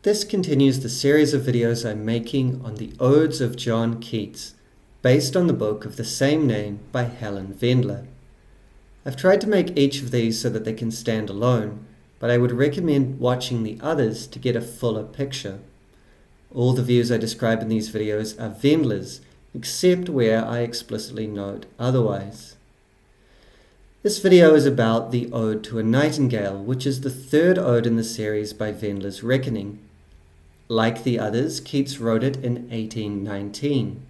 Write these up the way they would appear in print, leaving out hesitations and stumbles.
This continues the series of videos I'm making on the Odes of John Keats, based on the book of the same name by Helen Vendler. I've tried to make each of these so that they can stand alone, but I would recommend watching the others to get a fuller picture. All the views I describe in these videos are Vendler's, except where I explicitly note otherwise. This video is about the Ode to a Nightingale, which is the third ode in the series by Vendler's reckoning. Like the others, Keats wrote it in 1819.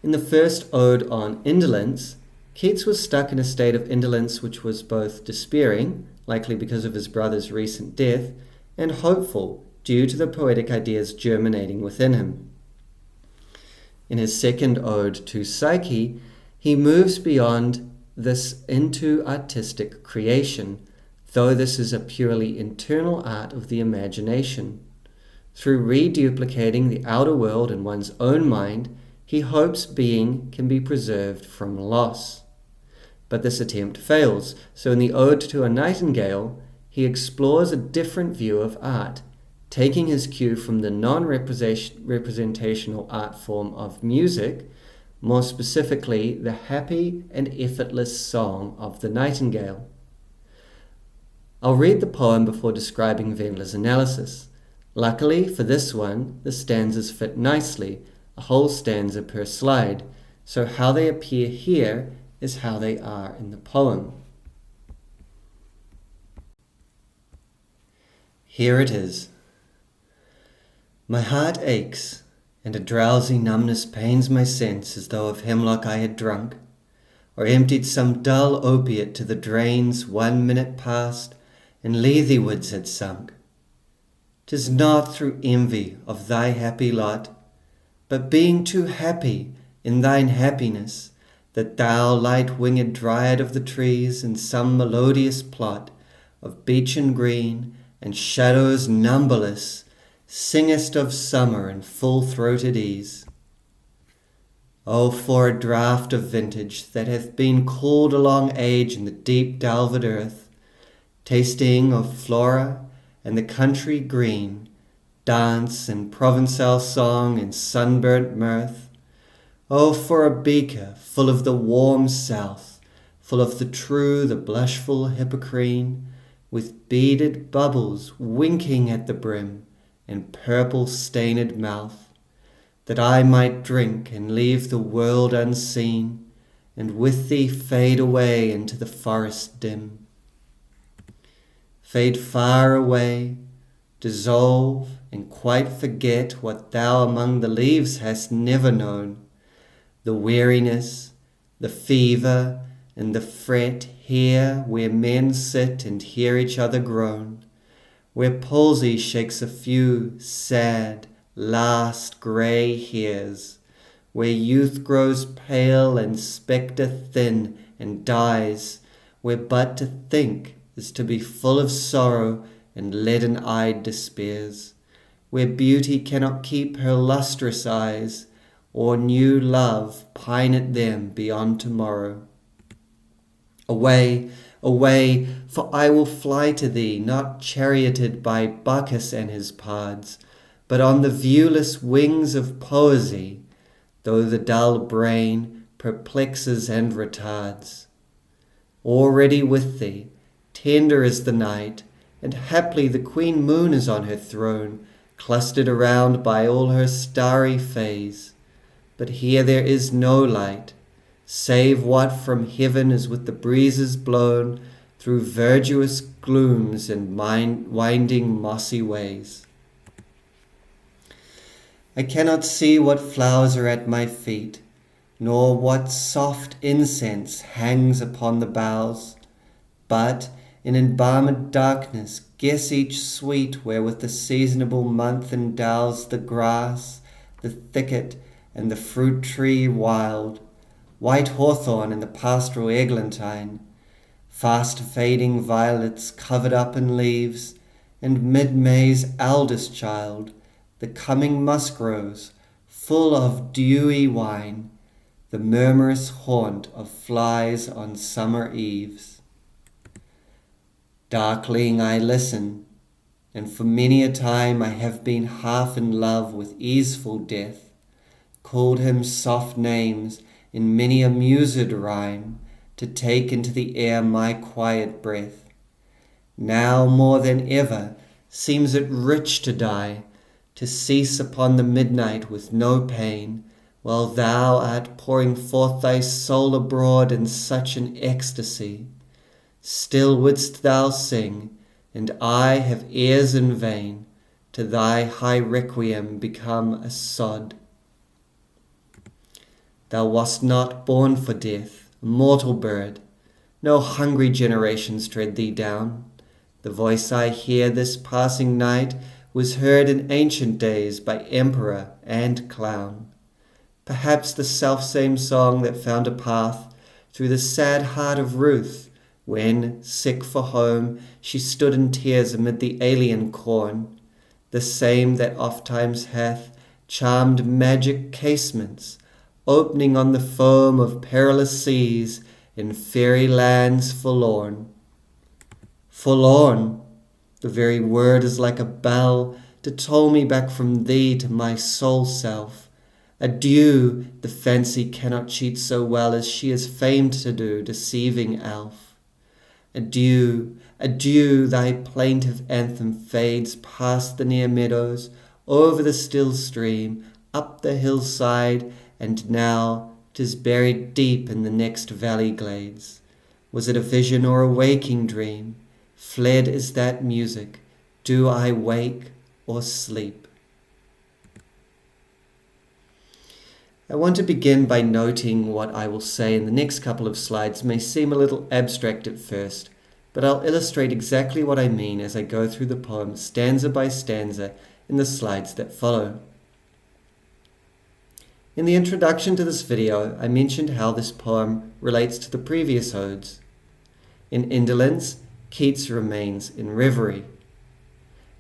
In the first ode on indolence, Keats was stuck in a state of indolence which was both despairing, likely because of his brother's recent death, and hopeful, due to the poetic ideas germinating within him. In his second ode to Psyche, he moves beyond this into artistic creation, though this is a purely internal art of the imagination. Through reduplicating the outer world in one's own mind, he hopes being can be preserved from loss. But this attempt fails, so in the Ode to a Nightingale, he explores a different view of art, taking his cue from the non-representational art form of music, more specifically the happy and effortless song of the nightingale. I'll read the poem before describing Vendler's analysis. Luckily for this one, the stanzas fit nicely, a whole stanza per slide, so how they appear here is how they are in the poem. Here it is. My heart aches, and a drowsy numbness pains my sense as though of hemlock I had drunk, or emptied some dull opiate to the drains 1 minute past, and Leathywoods had sunk. 'Tis not through envy of thy happy lot, but being too happy in thine happiness, that thou, light-winged dryad of the trees, in some melodious plot of beechen green and shadows numberless, singest of summer in full-throated ease. Oh, for a draught of vintage that hath been cooled along age in the deep delved earth, tasting of flora and the country green, dance and Provençal song and sunburnt mirth. Oh, for a beaker full of the warm south, full of the true, the blushful Hippocrene, with beaded bubbles winking at the brim, and purple-stained mouth, that I might drink and leave the world unseen, and with thee fade away into the forest dim. Fade far away, dissolve, and quite forget what thou among the leaves hast never known, the weariness, the fever, and the fret here where men sit and hear each other groan, where palsy shakes a few sad, last grey hairs, where youth grows pale and spectre thin and dies, where but to think is to be full of sorrow and leaden-eyed despairs, where beauty cannot keep her lustrous eyes, or new love pine at them beyond tomorrow. Away, away, for I will fly to thee, not charioted by Bacchus and his pards, but on the viewless wings of poesy, though the dull brain perplexes and retards. Already with thee, tender is the night, and haply the queen moon is on her throne, clustered around by all her starry fays. But here there is no light, save what from heaven is with the breezes blown through verdurous glooms and winding mossy ways. I cannot see what flowers are at my feet, nor what soft incense hangs upon the boughs, but in embalmed darkness guess each sweet wherewith the seasonable month endows the grass, the thicket, and the fruit tree wild, white hawthorn and the pastoral eglantine, fast fading violets covered up in leaves, and mid-May's eldest child, the coming musk-rose, full of dewy wine, the murmurous haunt of flies on summer eves. Darkling I listen, and for many a time I have been half in love with easeful death, called him soft names in many a mused rhyme, to take into the air my quiet breath. Now more than ever seems it rich to die, to cease upon the midnight with no pain, while thou art pouring forth thy soul abroad in such an ecstasy. Still wouldst thou sing, and I have ears in vain, to thy high requiem become a sod. Thou wast not born for death, mortal bird, no hungry generations tread thee down. The voice I hear this passing night was heard in ancient days by emperor and clown. Perhaps the selfsame song that found a path through the sad heart of Ruth, when, sick for home, she stood in tears amid the alien corn, the same that ofttimes hath charmed magic casements, opening on the foam of perilous seas in fairy lands forlorn. Forlorn! The very word is like a bell to toll me back from thee to my soul self. Adieu, the fancy cannot cheat so well as she is famed to do, deceiving elf. Adieu, adieu, thy plaintive anthem fades past the near meadows, over the still stream, up the hillside, and now 'tis buried deep in the next valley glades. Was it a vision or a waking dream? Fled is that music. Do I wake or sleep? I want to begin by noting what I will say in the next couple of slides may seem a little abstract at first, but I'll illustrate exactly what I mean as I go through the poem stanza by stanza in the slides that follow. In the introduction to this video, I mentioned how this poem relates to the previous odes. In Indolence, Keats remains in reverie.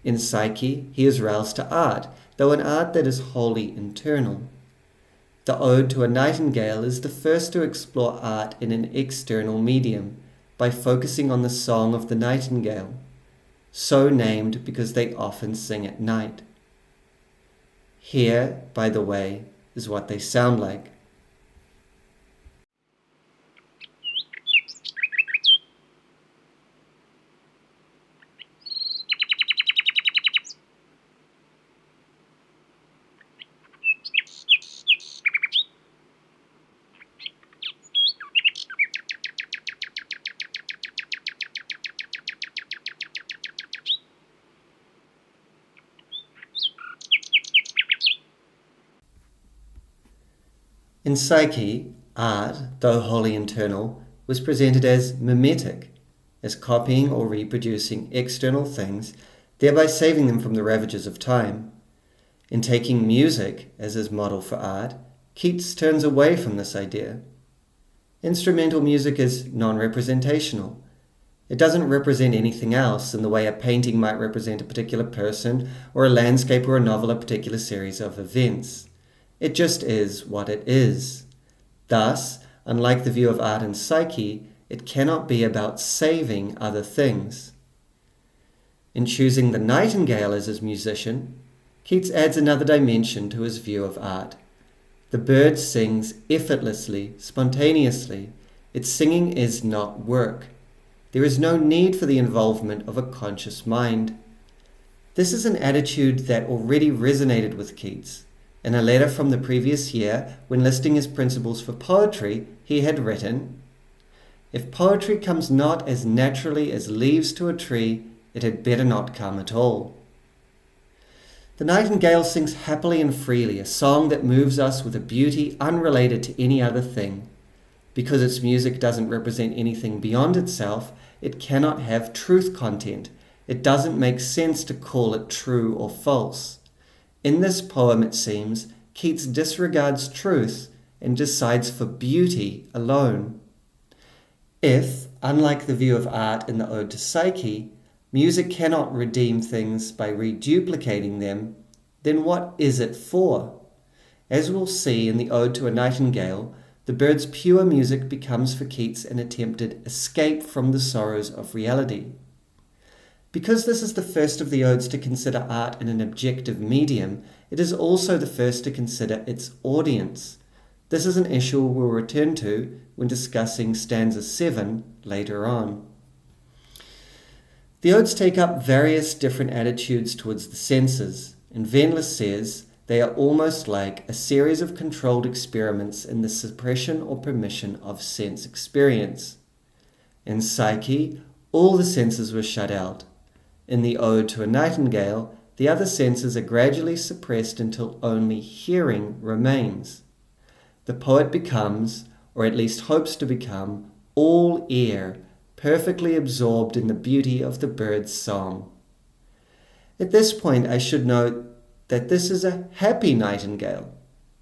In Psyche, he is roused to art, though an art that is wholly internal. The Ode to a Nightingale is the first to explore art in an external medium by focusing on the song of the nightingale, so named because they often sing at night. Here, by the way, is what they sound like. In Psyche, art, though wholly internal, was presented as mimetic, as copying or reproducing external things, thereby saving them from the ravages of time. In taking music as his model for art, Keats turns away from this idea. Instrumental music is non-representational. It doesn't represent anything else in the way a painting might represent a particular person, or a landscape or a novel a particular series of events. It just is what it is. Thus, unlike the view of art in Psyche, it cannot be about saving other things. In choosing the nightingale as his musician, Keats adds another dimension to his view of art. The bird sings effortlessly, spontaneously. Its singing is not work. There is no need for the involvement of a conscious mind. This is an attitude that already resonated with Keats. In a letter from the previous year, when listing his principles for poetry, he had written, "If poetry comes not as naturally as leaves to a tree, it had better not come at all." The nightingale sings happily and freely, a song that moves us with a beauty unrelated to any other thing. Because its music doesn't represent anything beyond itself, it cannot have truth content. It doesn't make sense to call it true or false. In this poem, it seems, Keats disregards truth and decides for beauty alone. If, unlike the view of art in the Ode to Psyche, music cannot redeem things by reduplicating them, then what is it for? As we'll see in the Ode to a Nightingale, the bird's pure music becomes for Keats an attempted escape from the sorrows of reality. Because this is the first of the odes to consider art in an objective medium, it is also the first to consider its audience. This is an issue we'll return to when discussing Stanza VII later on. The odes take up various different attitudes towards the senses, and Vendler says they are almost like a series of controlled experiments in the suppression or permission of sense experience. In Psyche, all the senses were shut out. In the Ode to a Nightingale, the other senses are gradually suppressed until only hearing remains. The poet becomes, or at least hopes to become, all ear, perfectly absorbed in the beauty of the bird's song. At this point, I should note that this is a happy nightingale.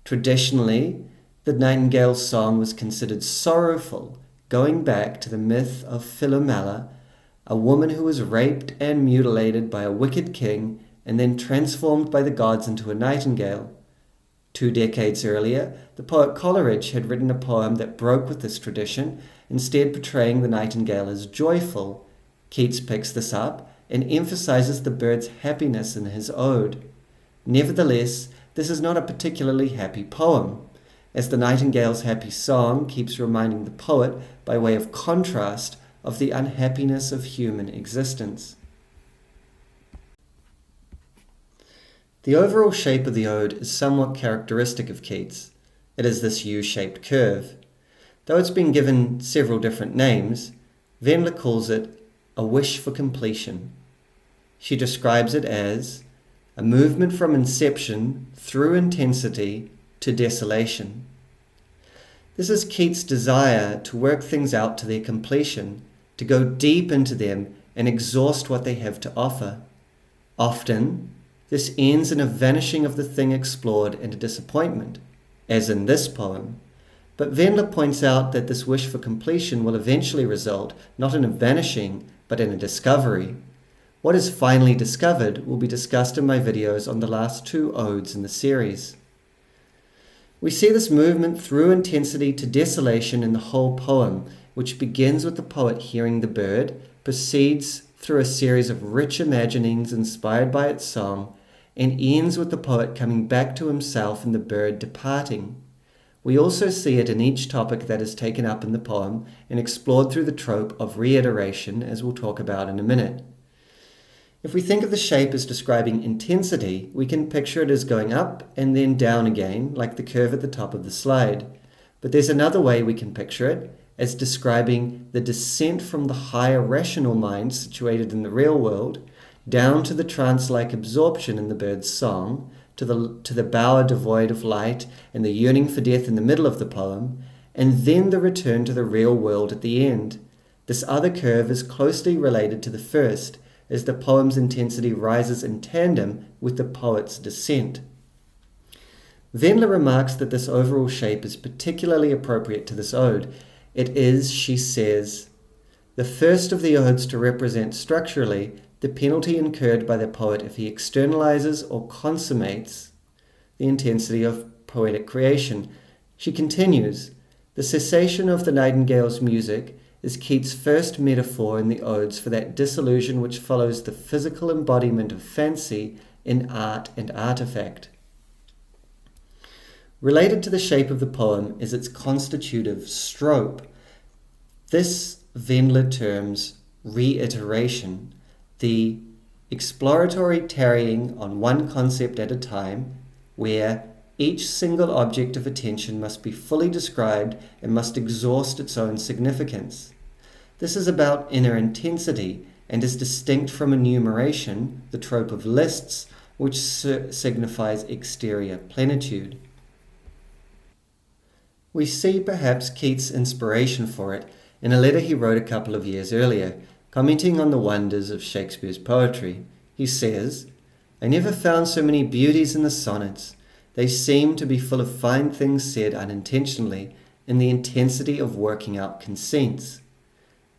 Traditionally, the nightingale's song was considered sorrowful, going back to the myth of Philomela, a woman who was raped and mutilated by a wicked king and then transformed by the gods into a nightingale. 2 decades earlier, the poet Coleridge had written a poem that broke with this tradition, instead portraying the nightingale as joyful. Keats picks this up and emphasizes the bird's happiness in his ode. Nevertheless, this is not a particularly happy poem, as the nightingale's happy song keeps reminding the poet, by way of contrast, of the unhappiness of human existence. The overall shape of the ode is somewhat characteristic of Keats. It is this U-shaped curve. Though it's been given several different names, Vendler calls it a wish for completion. She describes it as a movement from inception through intensity to desolation. This is Keats' desire to work things out to their completion, to go deep into them and exhaust what they have to offer. Often, this ends in a vanishing of the thing explored and a disappointment, as in this poem. But Vendler points out that this wish for completion will eventually result not in a vanishing, but in a discovery. What is finally discovered will be discussed in my videos on the last 2 odes in the series. We see this movement through intensity to desolation in the whole poem, which begins with the poet hearing the bird, proceeds through a series of rich imaginings inspired by its song, and ends with the poet coming back to himself and the bird departing. We also see it in each topic that is taken up in the poem and explored through the trope of reiteration, as we'll talk about in a minute. If we think of the shape as describing intensity, we can picture it as going up and then down again, like the curve at the top of the slide. But there's another way we can picture it, as describing the descent from the higher rational mind situated in the real world, down to the trance-like absorption in the bird's song, to the bower devoid of light and the yearning for death in the middle of the poem, and then the return to the real world at the end. This other curve is closely related to the first, as the poem's intensity rises in tandem with the poet's descent. Vendler remarks that this overall shape is particularly appropriate to this ode. It is, she says, the first of the odes to represent structurally the penalty incurred by the poet if he externalizes or consummates the intensity of poetic creation. She continues, the cessation of the nightingale's music is Keats' first metaphor in the odes for that disillusion which follows the physical embodiment of fancy in art and artifact. Related to the shape of the poem is its constitutive trope. This Vendler terms reiteration, the exploratory tarrying on one concept at a time, where each single object of attention must be fully described and must exhaust its own significance. This is about inner intensity and is distinct from enumeration, the trope of lists, which signifies exterior plenitude. We see perhaps Keats' inspiration for it in a letter he wrote a couple of years earlier, commenting on the wonders of Shakespeare's poetry. He says, I never found so many beauties in the sonnets. They seem to be full of fine things said unintentionally in the intensity of working out consents.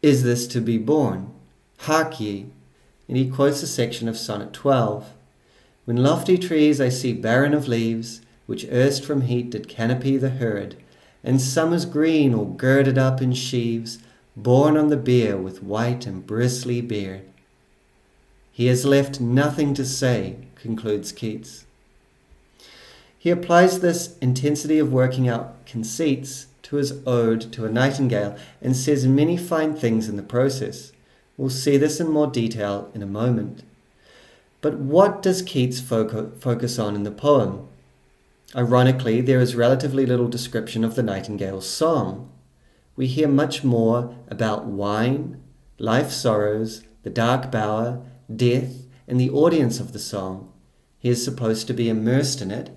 Is this to be borne? Hark ye! And he quotes a section of Sonnet 12. When lofty trees I see barren of leaves, which erst from heat did canopy the herd, and summer's green all girded up in sheaves, borne on the bier with white and bristly beard. He has left nothing to say, concludes Keats. He applies this intensity of working out conceits to his Ode to a Nightingale and says many fine things in the process. We'll see this in more detail in a moment. But what does Keats focus on in the poem? Ironically, there is relatively little description of the Nightingale's song. We hear much more about wine, life's sorrows, the dark bower, death, and the audience of the song. He is supposed to be immersed in it,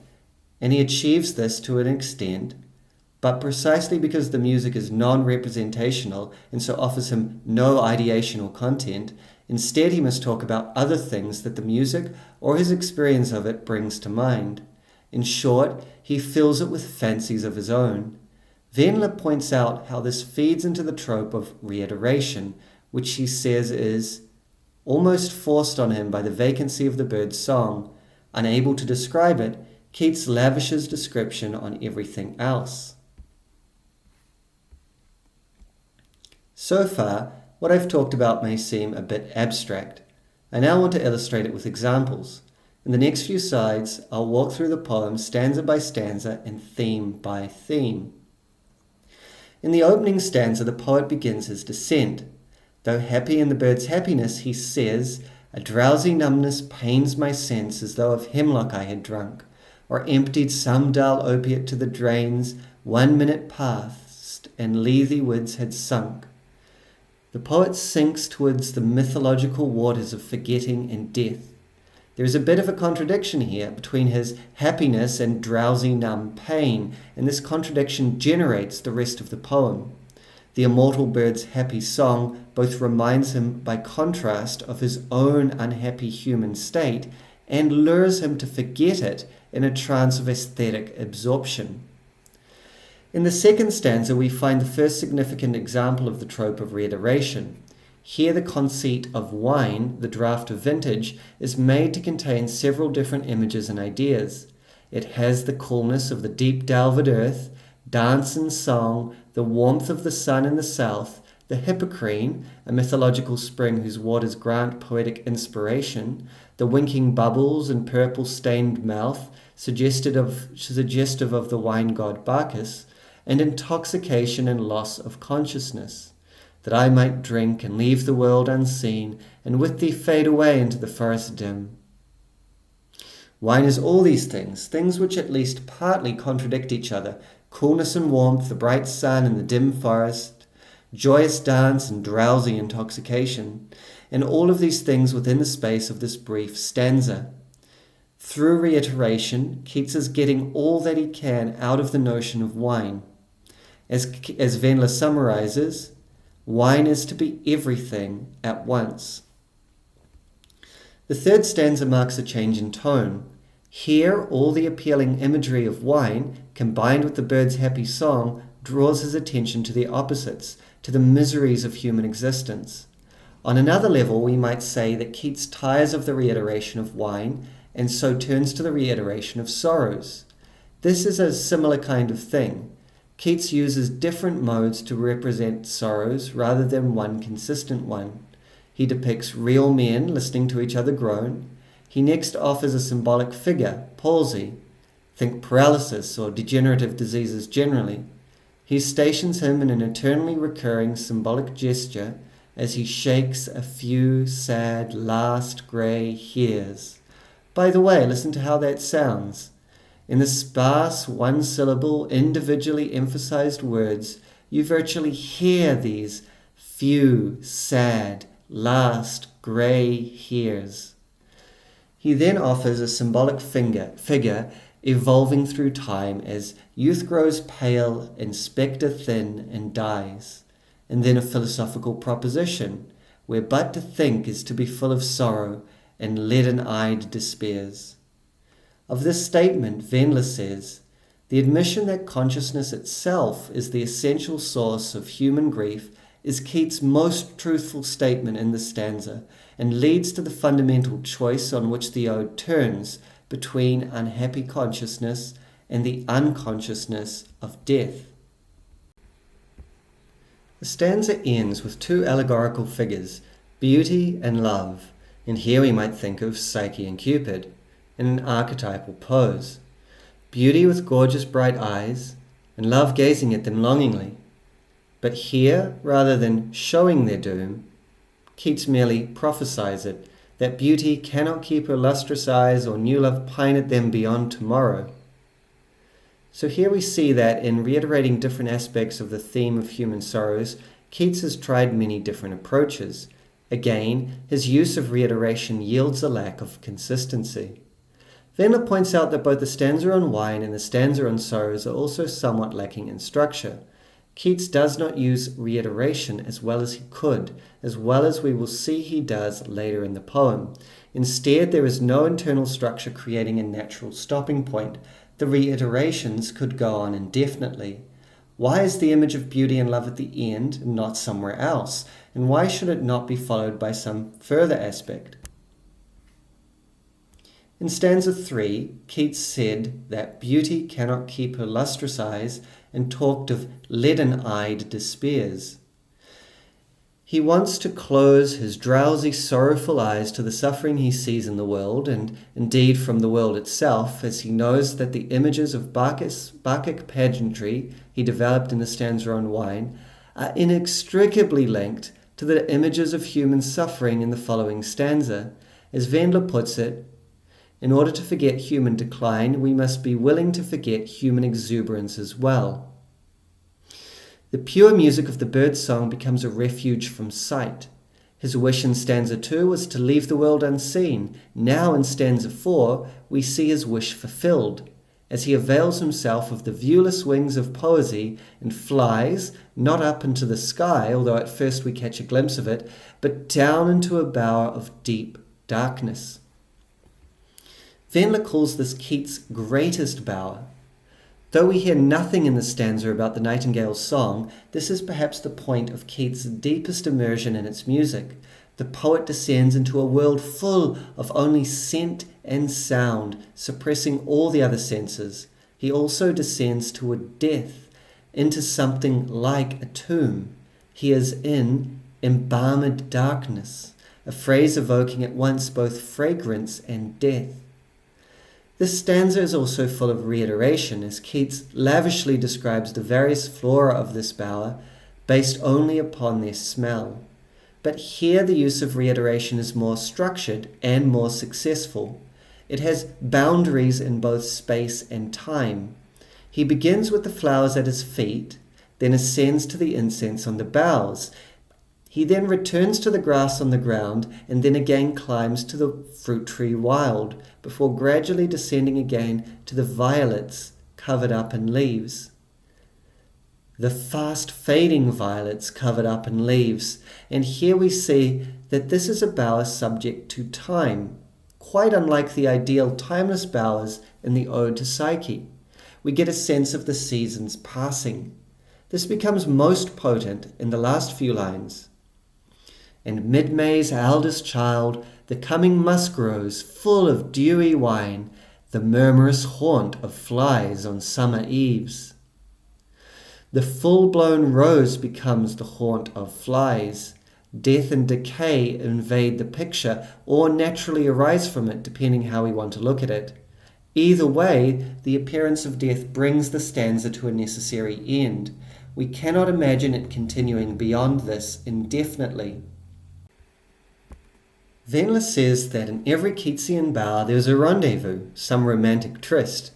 and he achieves this to an extent, but precisely because the music is non-representational and so offers him no ideational content, instead he must talk about other things that the music or his experience of it brings to mind. In short, he fills it with fancies of his own. Vendler points out how this feeds into the trope of reiteration, which he says is almost forced on him by the vacancy of the bird's song. Unable to describe it, Keats lavishes description on everything else. So far, what I've talked about may seem a bit abstract. I now want to illustrate it with examples. In the next few slides, I'll walk through the poem stanza by stanza and theme by theme. In the opening stanza, the poet begins his descent. Though happy in the bird's happiness, he says, "A drowsy numbness pains my sense as though of hemlock I had drunk, or emptied some dull opiate to the drains, 1 minute past, and leathy woods had sunk." The poet sinks towards the mythological waters of forgetting and death. There is a bit of a contradiction here between his happiness and drowsy numb pain, and this contradiction generates the rest of the poem. The immortal bird's happy song both reminds him by contrast of his own unhappy human state and lures him to forget it in a trance of aesthetic absorption. In the second stanza, we find the first significant example of the trope of reiteration. Here the conceit of wine, the draught of vintage, is made to contain several different images and ideas. It has the coolness of the deep delved earth, dance and song, the warmth of the sun in the south, the Hippocrene, a mythological spring whose waters grant poetic inspiration, the winking bubbles and purple-stained mouth, suggestive of the wine god Bacchus, and intoxication and loss of consciousness. That I might drink and leave the world unseen, and with thee fade away into the forest dim. Wine is all these things, things which at least partly contradict each other: coolness and warmth, the bright sun and the dim forest, joyous dance and drowsy intoxication, and all of these things within the space of this brief stanza. Through reiteration, Keats is getting all that he can out of the notion of wine. As Vendler summarizes, wine is to be everything at once. The third stanza marks a change in tone. Here, all the appealing imagery of wine, combined with the bird's happy song, draws his attention to the opposites, to the miseries of human existence. On another level, we might say that Keats tires of the reiteration of wine and so turns to the reiteration of sorrows. This is a similar kind of thing. Keats uses different modes to represent sorrows rather than one consistent one. He depicts real men listening to each other groan. He next offers a symbolic figure, palsy. Think paralysis or degenerative diseases generally. He stations him in an eternally recurring symbolic gesture as he shakes a few sad last grey hairs. By the way, listen to how that sounds. In the sparse, one-syllable, individually emphasized words, you virtually hear these few, sad, last, grey hairs. He then offers a symbolic figure evolving through time as youth grows pale and spectre thin and dies, and then a philosophical proposition, where but to think is to be full of sorrow and leaden-eyed despairs. Of this statement, Vendler says, "The admission that consciousness itself is the essential source of human grief is Keats' most truthful statement in the stanza, and leads to the fundamental choice on which the ode turns between unhappy consciousness and the unconsciousness of death." The stanza ends with two allegorical figures, beauty and love. And here we might think of Psyche and Cupid in an archetypal pose. Beauty with gorgeous bright eyes, and love gazing at them longingly. But here, rather than showing their doom, Keats merely prophesies it, that beauty cannot keep her lustrous eyes or new love pine at them beyond tomorrow. So here we see that in reiterating different aspects of the theme of human sorrows, Keats has tried many different approaches. Again, his use of reiteration yields a lack of consistency. Vendler points out that both the stanza on wine and the stanza on sorrows are also somewhat lacking in structure. Keats does not use reiteration as well as he could, as well as we will see he does later in the poem. Instead, there is no internal structure creating a natural stopping point. The reiterations could go on indefinitely. Why is the image of beauty and love at the end and not somewhere else? And why should it not be followed by some further aspect? In stanza 3, Keats said that beauty cannot keep her lustrous eyes and talked of leaden-eyed despairs. He wants to close his drowsy, sorrowful eyes to the suffering he sees in the world, and indeed from the world itself, as he knows that the images of Bacchic pageantry he developed in the stanza on wine are inextricably linked to the images of human suffering in the following stanza. As Vendler puts it, in order to forget human decline, we must be willing to forget human exuberance as well. The pure music of the birdsong becomes a refuge from sight. His wish in stanza 2 was to leave the world unseen. Now in stanza 4, we see his wish fulfilled, as he avails himself of the viewless wings of poesy and flies, not up into the sky, although at first we catch a glimpse of it, but down into a bower of deep darkness. Vendler calls this Keats' greatest bower. Though we hear nothing in the stanza about the Nightingale's song, this is perhaps the point of Keats' deepest immersion in its music. The poet descends into a world full of only scent and sound, suppressing all the other senses. He also descends toward death, into something like a tomb. He is in embalmed darkness, a phrase evoking at once both fragrance and death. This stanza is also full of reiteration, as Keats lavishly describes the various flora of this bower based only upon their smell. But here the use of reiteration is more structured and more successful. It has boundaries in both space and time. He begins with the flowers at his feet, then ascends to the incense on the boughs. He then returns to the grass on the ground, and then again climbs to the fruit tree wild, before gradually descending again to the violets covered up in leaves. The fast fading violets covered up in leaves. And here we see that this is a bower subject to time, quite unlike the ideal timeless bowers in the Ode to Psyche. We get a sense of the seasons passing. This becomes most potent in the last few lines. And mid-May's eldest child, the coming musk rose, full of dewy wine, the murmurous haunt of flies on summer eves. The full-blown rose becomes the haunt of flies. Death and decay invade the picture, or naturally arise from it, depending how we want to look at it. Either way, the appearance of death brings the stanza to a necessary end. We cannot imagine it continuing beyond this indefinitely. Vendler says that in every Keatsian bower there is a rendezvous, some romantic tryst.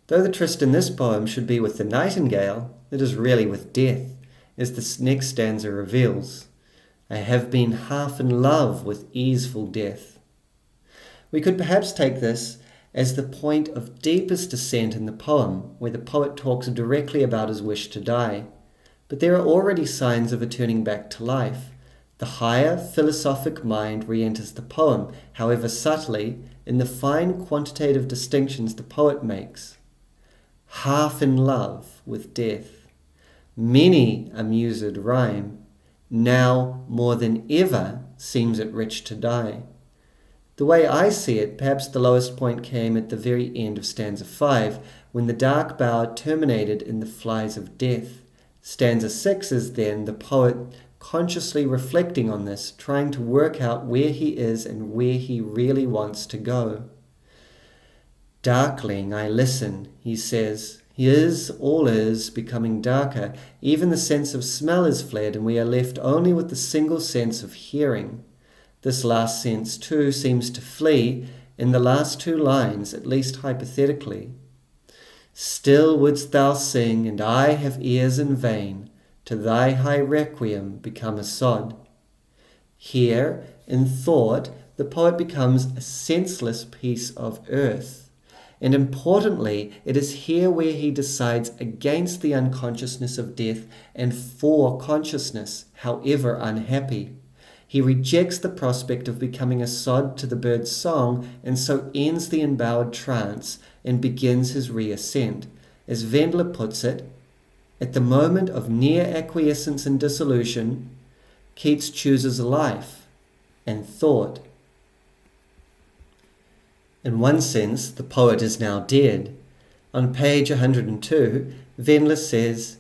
Though the tryst in this poem should be with the nightingale, it is really with death, as the next stanza reveals. I have been half in love with easeful death. We could perhaps take this as the point of deepest descent in the poem, where the poet talks directly about his wish to die. But there are already signs of a turning back to life. The higher philosophic mind re-enters the poem, however subtly, in the fine quantitative distinctions the poet makes. Half in love with death, many a mused rhyme, now more than ever seems it rich to die. The way I see it, perhaps the lowest point came at the very end of stanza 5, when the dark bower terminated in the flies of death. Stanza 6 is then the poet consciously reflecting on this, trying to work out where he is and where he really wants to go. Darkling, I listen, he says. All is becoming darker. Even the sense of smell is fled, and we are left only with the single sense of hearing. This last sense, too, seems to flee in the last two lines, at least hypothetically. Still wouldst thou sing, and I have ears in vain, to thy high requiem become a sod. Here, in thought, the poet becomes a senseless piece of earth. And importantly, it is here where he decides against the unconsciousness of death and for consciousness, however unhappy. He rejects the prospect of becoming a sod to the bird's song, and so ends the embowered trance and begins his reascent. As Vendler puts it, at the moment of near acquiescence and dissolution, Keats chooses life and thought. In one sense, the poet is now dead. On page 102, Vendler says,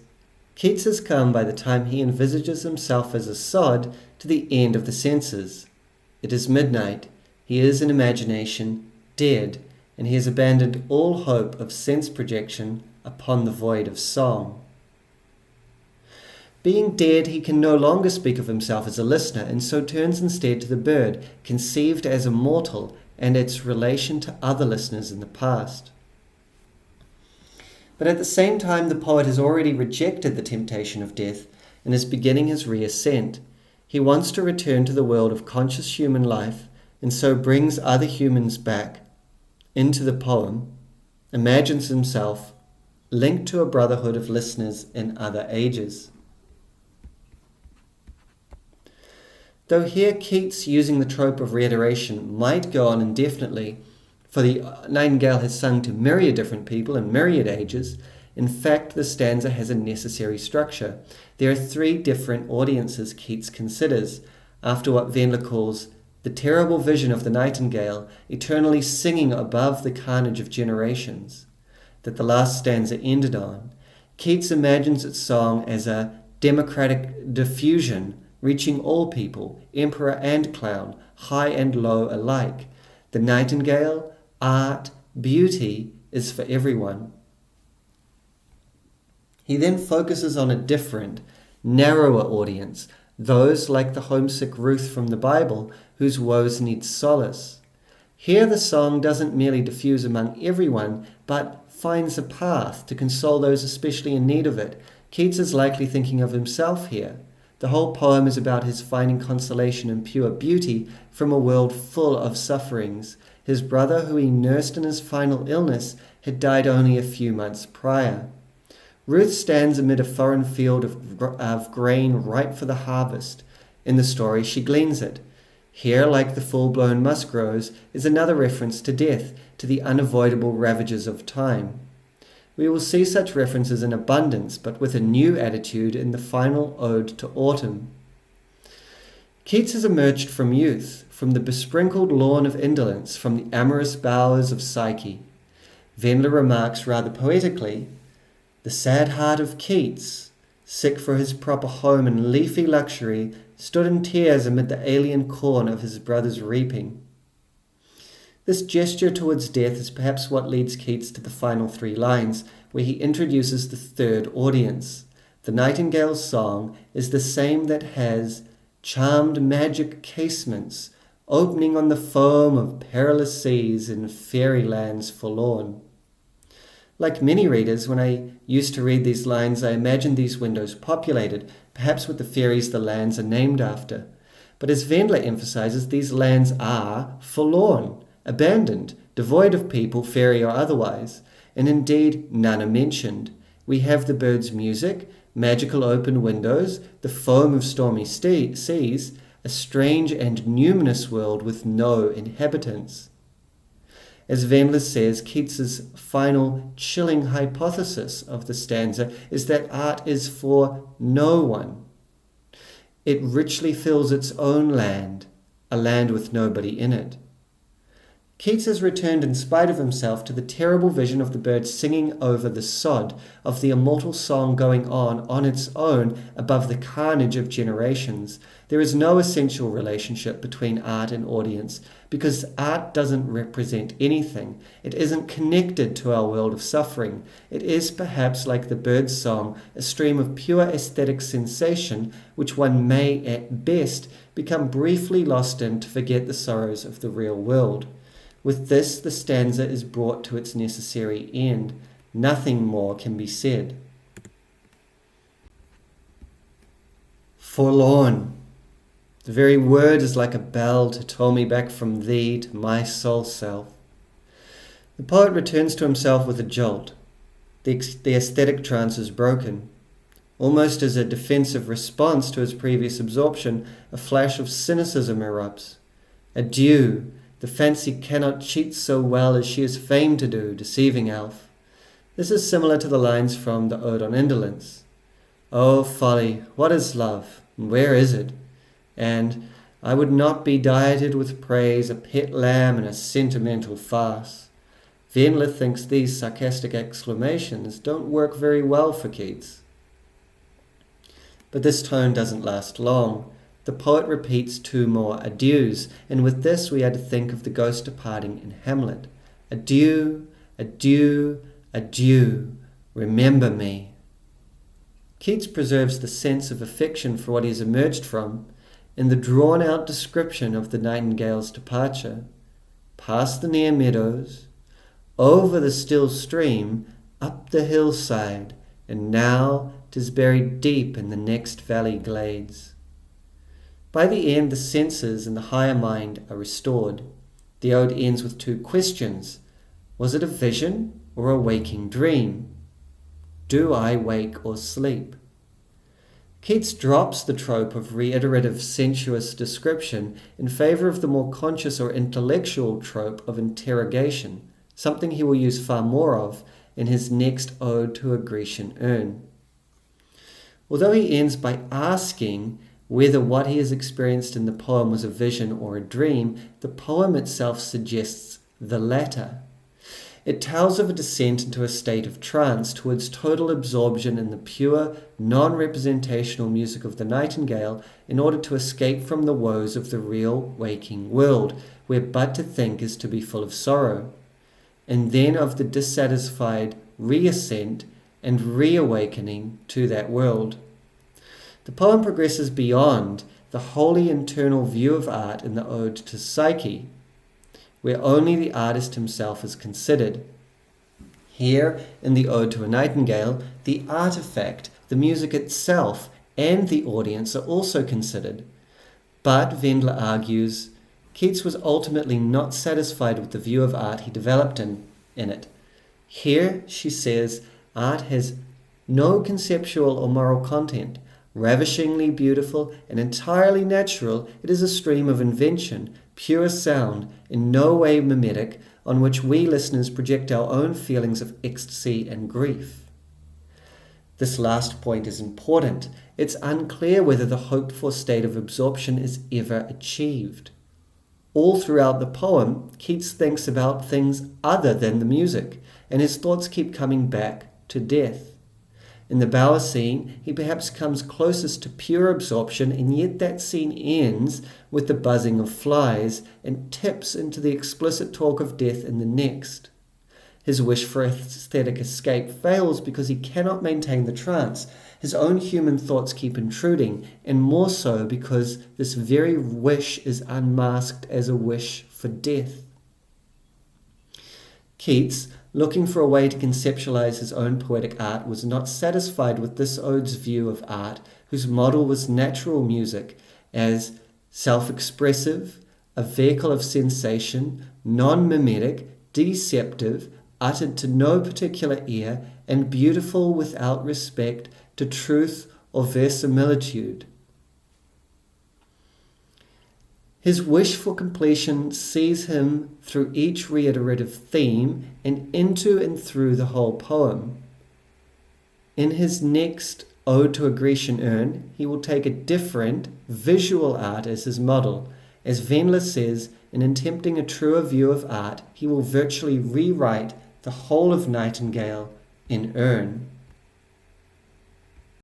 Keats has come by the time he envisages himself as a sod to the end of the senses. It is midnight. He is in imagination dead, and he has abandoned all hope of sense projection upon the void of song. Being dead, he can no longer speak of himself as a listener, and so turns instead to the bird, conceived as immortal, and its relation to other listeners in the past. But at the same time, the poet has already rejected the temptation of death and is beginning his reascent. He wants to return to the world of conscious human life, and so brings other humans back into the poem, imagines himself linked to a brotherhood of listeners in other ages. Though here Keats, using the trope of reiteration, might go on indefinitely, for the Nightingale has sung to myriad different people in myriad ages, in fact the stanza has a necessary structure. There are three different audiences Keats considers, after what Vendler calls the terrible vision of the nightingale, eternally singing above the carnage of generations, that the last stanza ended on. Keats imagines its song as a democratic diffusion, reaching all people, emperor and clown, high and low alike. The nightingale, art, beauty is for everyone. He then focuses on a different, narrower audience, those like the homesick Ruth from the Bible, whose woes need solace. Here the song doesn't merely diffuse among everyone, but finds a path to console those especially in need of it. Keats is likely thinking of himself here. The whole poem is about his finding consolation in pure beauty from a world full of sufferings. His brother, who he nursed in his final illness, had died only a few months prior. Ruth stands amid a foreign field of grain ripe for the harvest. In the story, she gleans it. Here, like the full-blown musk rose, is another reference to death, to the unavoidable ravages of time. We will see such references in abundance, but with a new attitude in the final ode to autumn. Keats has emerged from youth, from the besprinkled lawn of indolence, from the amorous bowers of Psyche. Vendler remarks rather poetically, the sad heart of Keats, sick for his proper home in leafy luxury, stood in tears amid the alien corn of his brother's reaping. This gesture towards death is perhaps what leads Keats to the final three lines, where he introduces the third audience. The nightingale's song is the same that has charmed magic casements, opening on the foam of perilous seas in fairy lands forlorn. Like many readers, when I used to read these lines, I imagined these windows populated, perhaps with the fairies the lands are named after. But as Vendler emphasizes, these lands are forlorn, abandoned, devoid of people, fairy or otherwise, and indeed none are mentioned. We have the bird's music, magical open windows, the foam of stormy seas, a strange and numinous world with no inhabitants. As Vendler says, Keats's final chilling hypothesis of the stanza is that art is for no one. It richly fills its own land, a land with nobody in it. Keats has returned in spite of himself to the terrible vision of the bird singing over the sod, of the immortal song going on its own above the carnage of generations. There is no essential relationship between art and audience, because art doesn't represent anything. It isn't connected to our world of suffering. It is perhaps like the bird's song, a stream of pure aesthetic sensation, which one may, at best, become briefly lost in to forget the sorrows of the real world. With this, the stanza is brought to its necessary end. Nothing more can be said. Forlorn. The very word is like a bell to toll me back from thee to my sole self. The poet returns to himself with a jolt. The aesthetic trance is broken. Almost as a defensive response to his previous absorption, a flash of cynicism erupts. Adieu! The fancy cannot cheat so well as she is famed to do, deceiving elf. This is similar to the lines from the Ode on Indolence. Oh, folly, what is love, and where is it? And I would not be dieted with praise, a pet lamb in a sentimental farce. Vendler thinks these sarcastic exclamations don't work very well for Keats. But this tone doesn't last long. The poet repeats 2 more adieus, and with this we are to think of the ghost departing in Hamlet. Adieu, adieu, adieu, remember me. Keats preserves the sense of affection for what he has emerged from in the drawn-out description of the nightingale's departure. Past the near meadows, over the still stream, up the hillside, and now 'tis buried deep in the next valley glades. By the end, the senses and the higher mind are restored. The ode ends with 2 questions. Was it a vision or a waking dream? Do I wake or sleep? Keats drops the trope of reiterative sensuous description in favor of the more conscious or intellectual trope of interrogation, something he will use far more of in his next ode to a Grecian urn. Although he ends by asking whether what he has experienced in the poem was a vision or a dream, the poem itself suggests the latter. It tells of a descent into a state of trance towards total absorption in the pure, non-representational music of the nightingale in order to escape from the woes of the real waking world, where but to think is to be full of sorrow, and then of the dissatisfied reascent and reawakening to that world. The poem progresses beyond the wholly internal view of art in the Ode to Psyche, where only the artist himself is considered. Here, in the Ode to a Nightingale, the artifact, the music itself, and the audience are also considered. But, Vendler argues, Keats was ultimately not satisfied with the view of art he developed in it. Here, she says, art has no conceptual or moral content. Ravishingly beautiful and entirely natural, it is a stream of invention, pure sound, in no way mimetic, on which we listeners project our own feelings of ecstasy and grief. This last point is important. It's unclear whether the hoped-for state of absorption is ever achieved. All throughout the poem, Keats thinks about things other than the music, and his thoughts keep coming back to death. In the bower scene, he perhaps comes closest to pure absorption, and yet that scene ends with the buzzing of flies and tips into the explicit talk of death in the next. His wish for aesthetic escape fails because he cannot maintain the trance. His own human thoughts keep intruding, and more so because this very wish is unmasked as a wish for death. Keats, looking for a way to conceptualize his own poetic art, was not satisfied with this ode's view of art, whose model was natural music, as self-expressive, a vehicle of sensation, non-mimetic, deceptive, uttered to no particular ear, and beautiful without respect to truth or verisimilitude. His wish for completion sees him through each reiterative theme and into and through the whole poem. In his next Ode to a Grecian Urn, he will take a different visual art as his model. As Vendler says, in attempting a truer view of art, he will virtually rewrite the whole of Nightingale in Urn.